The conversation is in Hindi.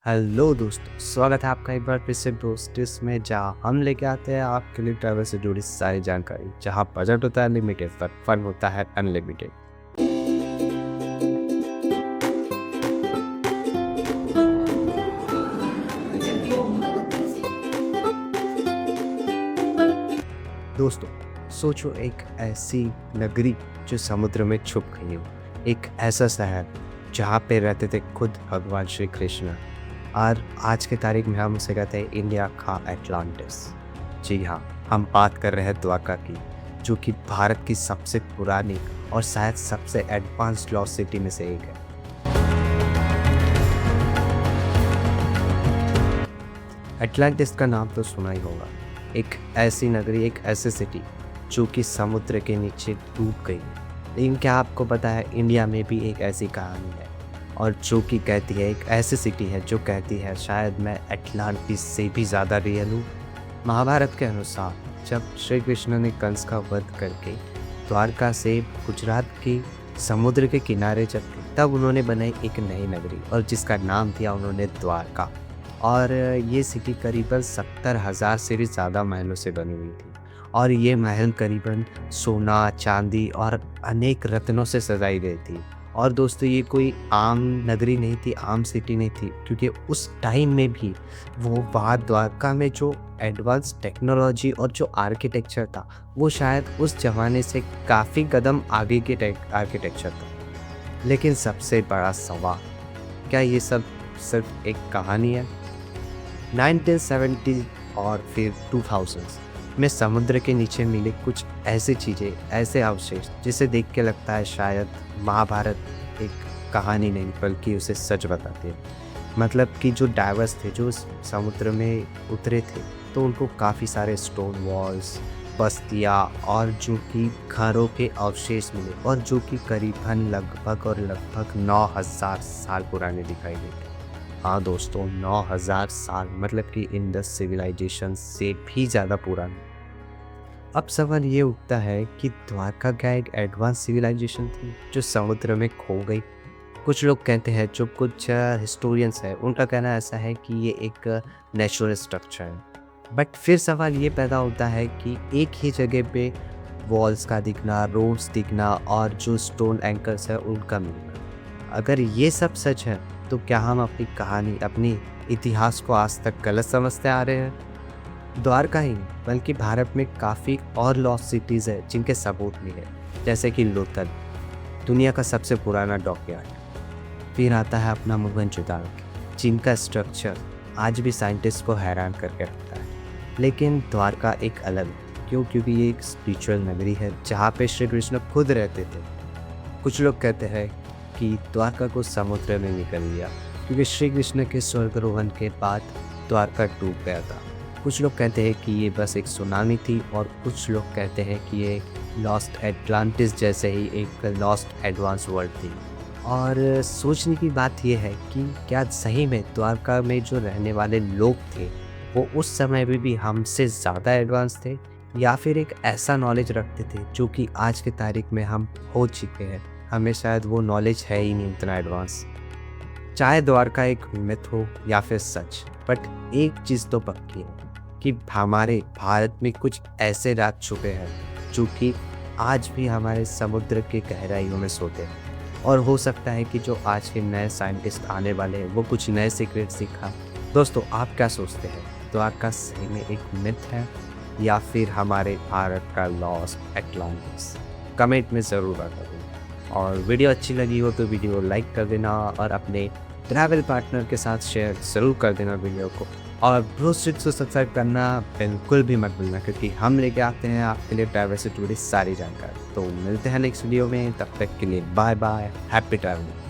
हेलो दोस्तों, स्वागत है आपका एक बार फिर से दोस्टिस में, जहाँ हम लेके आते हैं आपके लिए ट्रैवल से जुड़ी सारी जानकारी। जहाँ बजट होता है लिमिटेड पर फन होता है अनलिमिटेड। दोस्तों, सोचो एक ऐसी नगरी जो समुद्र में छुप गई हो, एक ऐसा शहर जहाँ पे रहते थे खुद भगवान श्री कृष्ण। और आज के तारीख में हम उसे कहते हैं इंडिया का एटलांटिस। जी हाँ, हम बात कर रहे हैं द्वारका की, जो कि भारत की सबसे पुरानी और शायद सबसे एडवांस्ड लॉस्ट सिटी में से एक है। एटलांटिस का नाम तो सुना ही होगा। एक ऐसी नगरी, एक ऐसी सिटी जो कि समुद्र के नीचे डूब गई। लेकिन क्या आपको पता है, इंडिया में भी एक ऐसी कहानी है, और जो कि कहती है, एक ऐसी सिटी है जो कहती है शायद मैं एटलांटिस से भी ज़्यादा रियल हूँ। महाभारत के अनुसार जब श्री कृष्ण ने कंस का वध करके द्वारका से गुजरात के समुद्र के किनारे जब थे, तब उन्होंने बनाई एक नई नगरी, और जिसका नाम दिया उन्होंने द्वारका। और ये सिटी करीबन 70,000 से भी ज़्यादा महलों से बनी हुई थी, और ये महल करीबन सोना, चांदी और अनेक रत्नों से सजाई गई थी। और दोस्तों, ये कोई आम नगरी नहीं थी, आम सिटी नहीं थी, क्योंकि उस टाइम में भी वो वहाँ द्वारका में जो एडवांस टेक्नोलॉजी और जो आर्किटेक्चर था, वो शायद उस ज़माने से काफ़ी कदम आगे के आर्किटेक्चर था। लेकिन सबसे बड़ा सवाल, क्या ये सब सिर्फ एक कहानी है? 1970 और फिर 2000 में समुद्र के नीचे मिले कुछ ऐसी चीज़ें, ऐसे अवशेष जिसे देख के लगता है शायद महाभारत एक कहानी नहीं बल्कि उसे सच बताते हैं। मतलब कि जो डाइवर्स थे, जो समुद्र में उतरे थे, तो उनको काफ़ी सारे स्टोन वॉल्स, बस्तियाँ और जो कि घरों के अवशेष मिले, और जो कि करीबन लगभग 9,000 साल पुराने दिखाई देते। हाँ दोस्तों, 9,000 साल, मतलब कि इंडस सिविलाइजेशन से भी ज़्यादा पुराना। अब सवाल ये उठता है कि द्वारका क्या एक एडवांस सिविलाइजेशन थी जो समुद्र में खो गई? कुछ लोग कहते हैं, जो कुछ हिस्टोरियंस हैं उनका कहना ऐसा है कि ये एक नेचुरल स्ट्रक्चर है। बट फिर सवाल ये पैदा होता है कि एक ही जगह पे वॉल्स का दिखना, रोड्स दिखना और जो स्टोन एंकर्स है उनका मिलना। अगर ये सब सच है, तो क्या हम अपनी कहानी, अपनी इतिहास को आज तक गलत समझते आ रहे हैं? द्वारका ही नहीं, बल्कि भारत में काफ़ी और लॉस्ट सिटीज़ है जिनके सबूत मिले, जैसे कि लोथल, दुनिया का सबसे पुराना डॉकयार्ड। फिर आता है अपना मोहनजोदाड़ो, जिनका स्ट्रक्चर आज भी साइंटिस्ट को हैरान करके रखता है। लेकिन द्वारका एक अलग है। क्यों? क्योंकि ये एक स्पिरिचुअल नगरी है जहाँ पे श्री कृष्ण खुद रहते थे। कुछ लोग कहते हैं कि द्वारका को समुद्र में निकल लिया, क्योंकि श्री कृष्ण के स्वर्गारोहण के बाद द्वारका डूब गया था। कुछ लोग कहते हैं कि ये बस एक सुनामी थी, और कुछ लोग कहते हैं कि ये लॉस्ट एटलांटिस जैसे ही एक लॉस्ट एडवांस वर्ल्ड थी। और सोचने की बात यह है कि क्या सही में द्वारका में जो रहने वाले लोग थे वो उस समय में भी हमसे ज़्यादा एडवांस थे, या फिर एक ऐसा नॉलेज रखते थे जो कि आज के तारीख में हम हो चुके हैं, हमें शायद वो नॉलेज है ही नहीं उतना एडवांस। चाहे द्वारका एक मिथ हो या फिर सच, बट एक चीज़ तो पक्की है कि हमारे भारत में कुछ ऐसे राज छुपे हैं जो कि आज भी हमारे समुद्र के गहराइयों में सोते हैं। और हो सकता है कि जो आज के नए साइंटिस्ट आने वाले हैं वो कुछ नए सीक्रेट सीखा। दोस्तों, आप क्या सोचते हैं? द्वारका सही में एक मिथ है या फिर हमारे भारत का लॉस्ट एटलांटिस? कमेंट में ज़रूर बता देना। और वीडियो अच्छी लगी हो तो वीडियो लाइक कर देना, और अपने ट्रैवल पार्टनर के साथ शेयर ज़रूर कर देना वीडियो को। और ब्रूस्टिस को सब्सक्राइब करना बिल्कुल भी मत भूलना, क्योंकि हम लेके आते हैं आपके लिए ट्रैवल से जुड़ी सारी जानकारी। तो मिलते हैं नेक्स्ट वीडियो में, तब तक के लिए बाय बाय, हैप्पी ट्रैवलिंग।